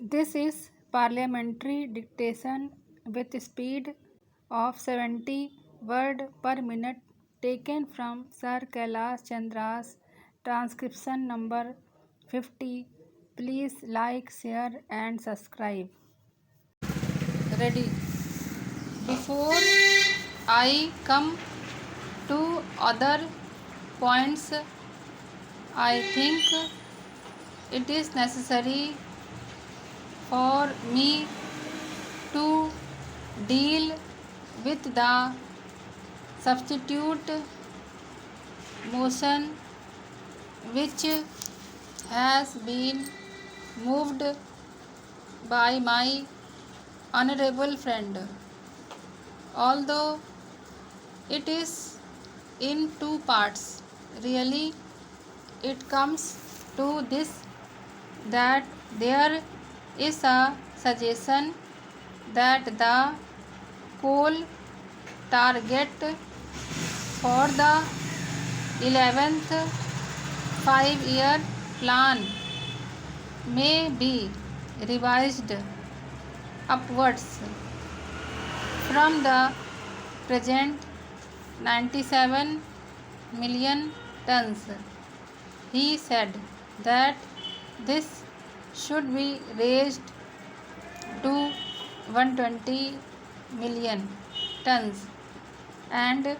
This is parliamentary dictation with speed of 70 words per minute taken from Sir Kailash Chandra's transcription number 50. Please like, share and subscribe. Ready. Before I come to other points, I think it is necessary for me to deal with the substitute motion which has been moved by my honorable friend. Although it is in two parts, really it comes to this, that there is a suggestion that the coal target for the 11th 5-year plan may be revised upwards from the present 97 million tons. He said that this should be raised to 120 million tons and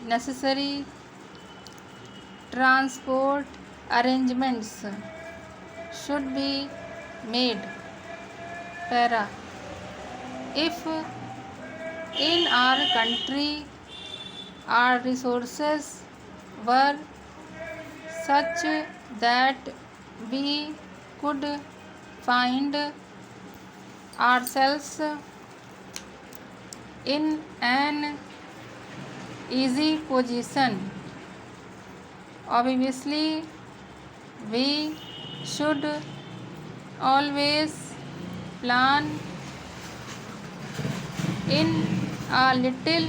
necessary transport arrangements should be made. Para. If in our country our resources were such that we could find ourselves in an easy position, obviously we should always plan in a little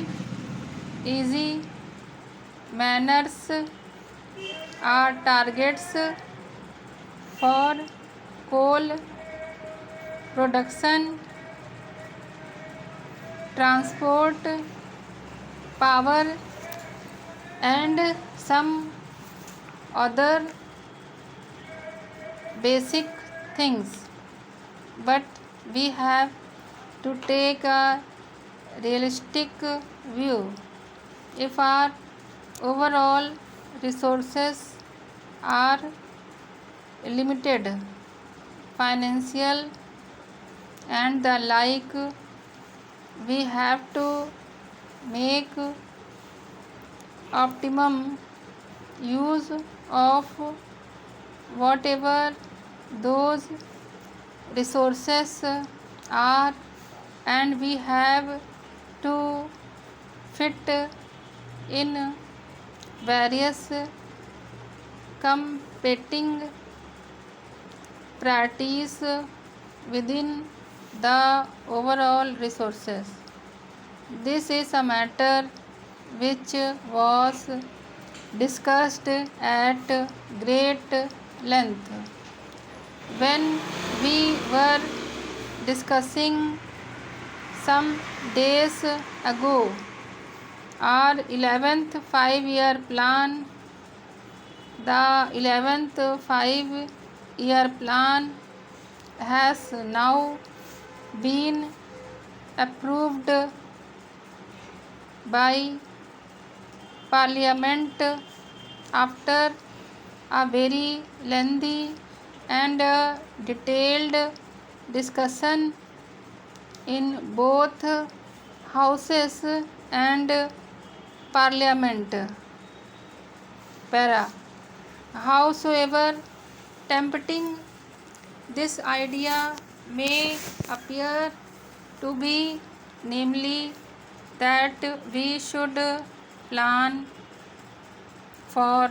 easy manners our targets for coal production, transport, power and some other basic things. But we have to take a realistic view. If our overall resources are limited, financial and the like, we have to make optimum use of whatever those resources are, and we have to fit in various competing priorities within the overall resources. This is a matter which was discussed at great length when we were discussing some days ago our 11th 5-year plan. The 11th 5-year plan has now been approved by Parliament after a very lengthy and detailed discussion in both houses and Parliament. Para. Howsoever tempting this idea may appear to be, namely that we should plan for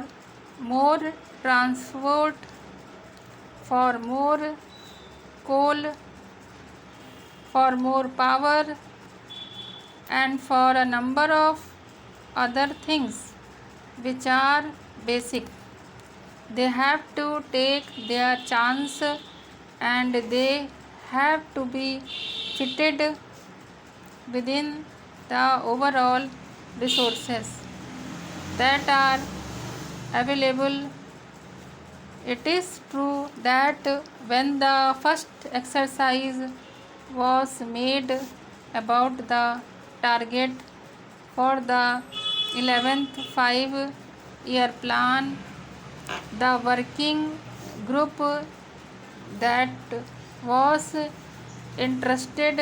more transport, for more coal, for more power and for a number of other things which are basic. They have to take their chance and they have to be fitted within the overall resources that are available. It is true that when the first exercise was made about the target for the 11th 5-year plan, the working group that was entrusted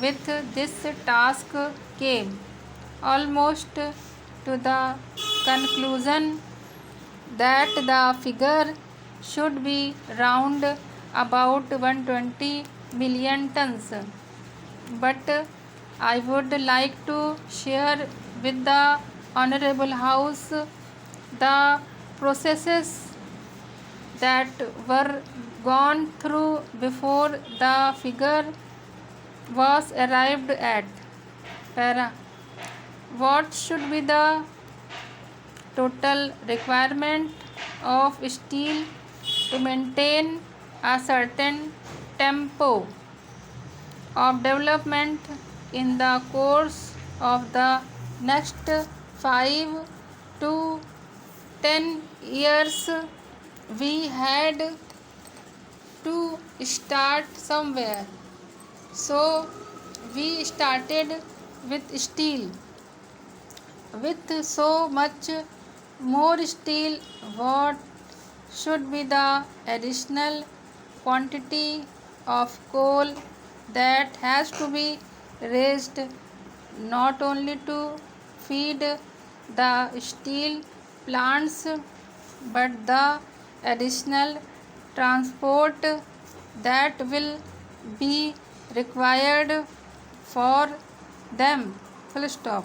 with this task came almost to the conclusion that the figure should be round about 120 million tons. But I would like to share with the Honorable House the processes that were gone through before the figure was arrived at. Para. What should be the total requirement of steel to maintain a certain tempo of development in the course of the next 5 to 10 years? We had to start somewhere, so we started with steel. With so much more steel, what should be the additional quantity of coal that has to be raised, not only to feed the steel plants but the additional transport that will be required for them? Full stop.